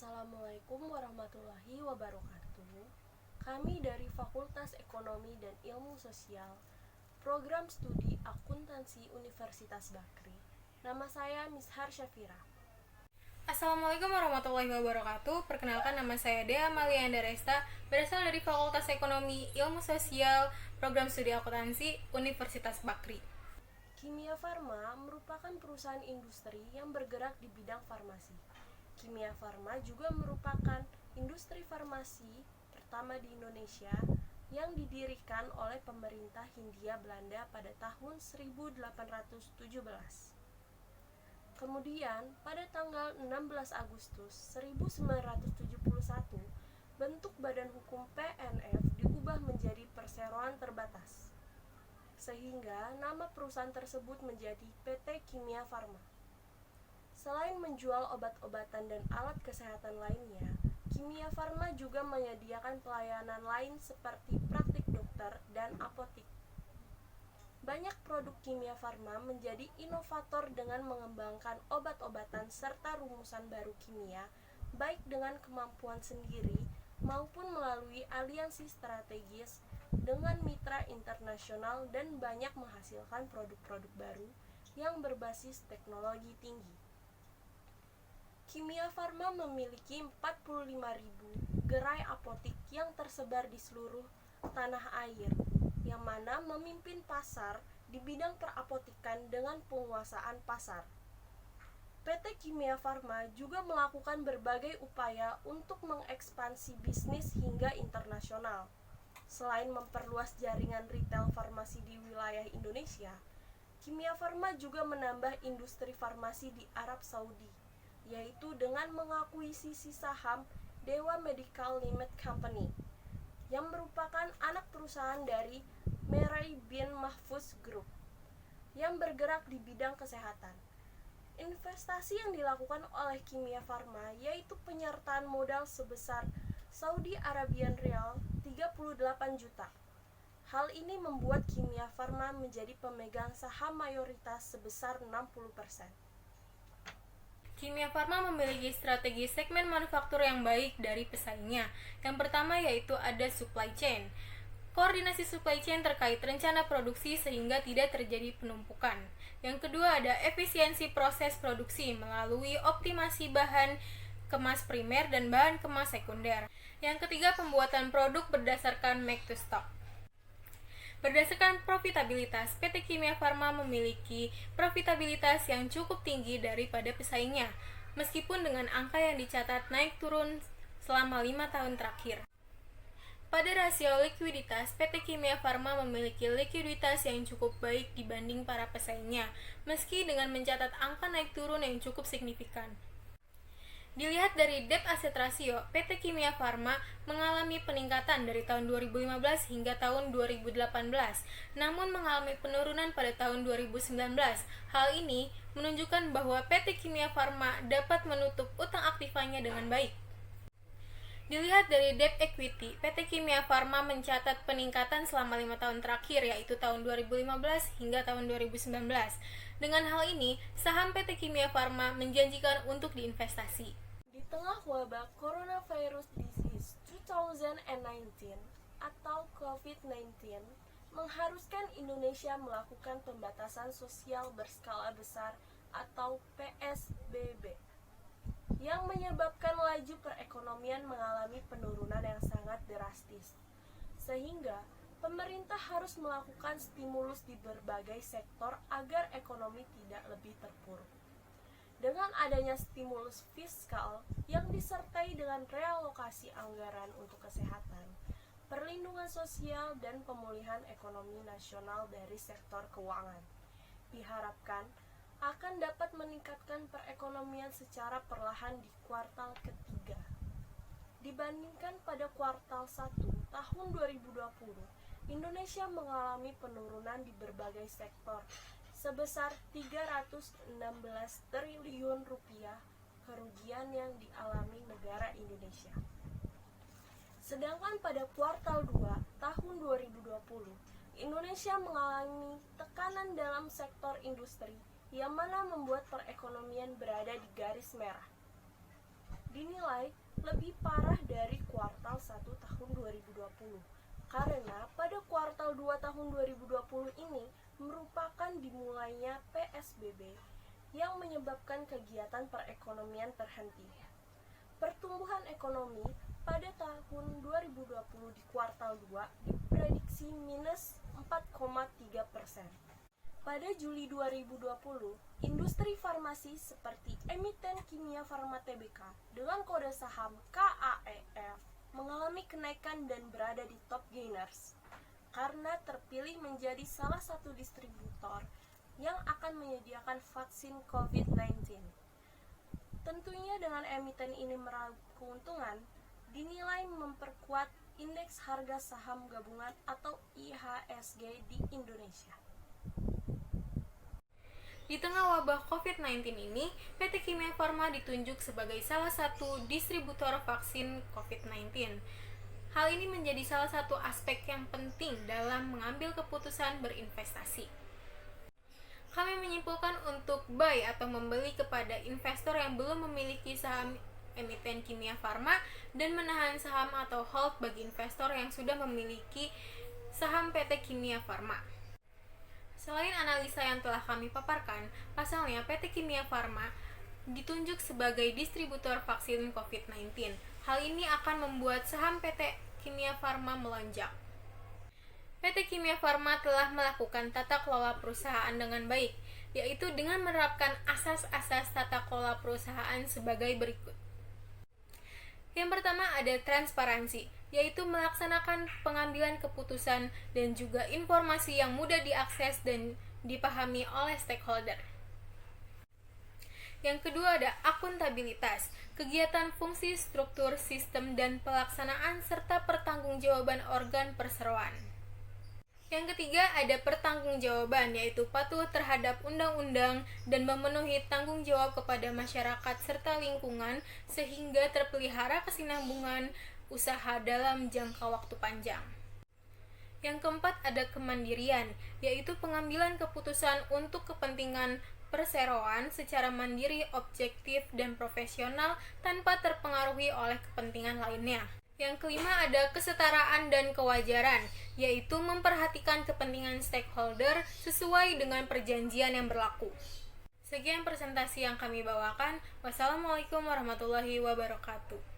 Assalamualaikum warahmatullahi wabarakatuh. Kami dari Fakultas Ekonomi dan Ilmu Sosial, Program Studi Akuntansi Universitas Bakri. Nama saya Mishar Syafira. Assalamualaikum warahmatullahi wabarakatuh. Perkenalkan, nama saya Dea Amalia Andaresta, berasal dari Fakultas Ekonomi, Ilmu Sosial, Program Studi Akuntansi, Universitas Bakri. Kimia Farma merupakan perusahaan industri yang bergerak di bidang farmasi. Kimia Farma juga merupakan industri farmasi pertama di Indonesia yang didirikan oleh pemerintah Hindia Belanda pada tahun 1817. Kemudian, pada tanggal 16 Agustus 1971, bentuk Badan Hukum PNF diubah menjadi Perseroan Terbatas, sehingga nama perusahaan tersebut menjadi PT Kimia Farma. Selain menjual obat-obatan dan alat kesehatan lainnya, Kimia Farma juga menyediakan pelayanan lain seperti praktik dokter dan apotik. Banyak produk Kimia Farma menjadi inovator dengan mengembangkan obat-obatan serta rumusan baru kimia, baik dengan kemampuan sendiri maupun melalui aliansi strategis dengan mitra internasional dan banyak menghasilkan produk-produk baru yang berbasis teknologi tinggi. Kimia Farma memiliki 45.000 gerai apotik yang tersebar di seluruh tanah air, yang mana memimpin pasar di bidang perapotikan dengan penguasaan pasar. PT Kimia Farma juga melakukan berbagai upaya untuk mengekspansi bisnis hingga internasional. Selain memperluas jaringan retail farmasi di wilayah Indonesia, Kimia Farma juga menambah industri farmasi di Arab Saudi, yaitu dengan mengakuisisi saham Dewa Medical Limited Company, yang merupakan anak perusahaan dari Merai bin Mahfuz Group, yang bergerak di bidang kesehatan. Investasi yang dilakukan oleh Kimia Farma yaitu penyertaan modal sebesar Saudi Arabian Rial 38 juta. Hal ini membuat Kimia Farma menjadi pemegang saham mayoritas sebesar 60%. Kimia Farma memiliki strategi segmen manufaktur yang baik dari pesaingnya. Yang pertama yaitu ada supply chain. Koordinasi supply chain terkait rencana produksi sehingga tidak terjadi penumpukan. Yang kedua ada efisiensi proses produksi melalui optimasi bahan kemas primer dan bahan kemas sekunder. Yang ketiga pembuatan produk berdasarkan make to stock. Berdasarkan profitabilitas, PT Kimia Farma memiliki profitabilitas yang cukup tinggi daripada pesaingnya, meskipun dengan angka yang dicatat naik turun selama 5 tahun terakhir. Pada rasio likuiditas, PT Kimia Farma memiliki likuiditas yang cukup baik dibanding para pesaingnya, meski dengan mencatat angka naik turun yang cukup signifikan. Dilihat dari debt asset ratio, PT Kimia Farma mengalami peningkatan dari tahun 2015 hingga tahun 2018, namun mengalami penurunan pada tahun 2019. Hal ini menunjukkan bahwa PT Kimia Farma dapat menutup utang aktifanya dengan baik. Dilihat dari debt equity, PT Kimia Farma mencatat peningkatan selama 5 tahun terakhir, yaitu tahun 2015 hingga tahun 2019. Dengan hal ini, saham PT Kimia Farma menjanjikan untuk diinvestasi. Di tengah wabah Coronavirus Disease 2019 atau COVID-19 mengharuskan Indonesia melakukan pembatasan sosial berskala besar atau PSBB, yang menyebabkan laju perekonomian mengalami penurunan yang sangat drastis, sehingga pemerintah harus melakukan stimulus di berbagai sektor agar ekonomi tidak lebih terpuruk. Dengan adanya stimulus fiskal yang disertai dengan realokasi anggaran untuk kesehatan, perlindungan sosial, dan pemulihan ekonomi nasional dari sektor keuangan, diharapkan akan dapat meningkatkan perekonomian secara perlahan di kuartal ketiga. Dibandingkan pada kuartal 1 tahun 2020, Indonesia mengalami penurunan di berbagai sektor sebesar 316 triliun rupiah kerugian yang dialami negara Indonesia. Sedangkan pada kuartal 2 tahun 2020, Indonesia mengalami tekanan dalam sektor industri yang mana membuat perekonomian berada di garis merah. Dinilai lebih parah dari kuartal 1 tahun 2020. Karena pada kuartal 2 tahun 2020 ini merupakan dimulainya PSBB yang menyebabkan kegiatan perekonomian terhenti. Pertumbuhan ekonomi pada tahun 2020 di kuartal 2 diprediksi minus 4,3%. Pada Juli 2020, industri farmasi seperti emiten Kimia Farma Tbk dengan kode saham KAEF mengalami kenaikan dan berada di top gainers karena terpilih menjadi salah satu distributor yang akan menyediakan vaksin COVID-19. Tentunya dengan emiten ini meraup keuntungan, dinilai memperkuat indeks harga saham gabungan atau IHSG di Indonesia. Di tengah wabah COVID-19 ini, PT Kimia Farma ditunjuk sebagai salah satu distributor vaksin COVID-19. Hal ini menjadi salah satu aspek yang penting dalam mengambil keputusan berinvestasi. Kami menyimpulkan untuk buy atau membeli kepada investor yang belum memiliki saham emiten Kimia Farma dan menahan saham atau hold bagi investor yang sudah memiliki saham PT Kimia Farma. Selain analisa yang telah kami paparkan, pasalnya PT Kimia Farma ditunjuk sebagai distributor vaksin COVID-19. Hal ini akan membuat saham PT Kimia Farma melonjak. PT Kimia Farma telah melakukan tata kelola perusahaan dengan baik, yaitu dengan menerapkan asas-asas tata kelola perusahaan sebagai berikut. Yang pertama ada transparansi, yaitu melaksanakan pengambilan keputusan dan juga informasi yang mudah diakses dan dipahami oleh stakeholder. Yang kedua ada akuntabilitas, kegiatan fungsi, struktur, sistem, dan pelaksanaan serta pertanggungjawaban organ perseroan. Yang ketiga ada pertanggungjawaban, yaitu patuh terhadap undang-undang dan memenuhi tanggung jawab kepada masyarakat serta lingkungan sehingga terpelihara kesinambungan usaha dalam jangka waktu panjang. Yang keempat ada kemandirian, yaitu pengambilan keputusan untuk kepentingan perseroan secara mandiri, objektif, dan profesional tanpa terpengaruhi oleh kepentingan lainnya. Yang kelima ada kesetaraan dan kewajaran, yaitu memperhatikan kepentingan stakeholder sesuai dengan perjanjian yang berlaku. Sekian presentasi yang kami bawakan. Wassalamualaikum warahmatullahi wabarakatuh.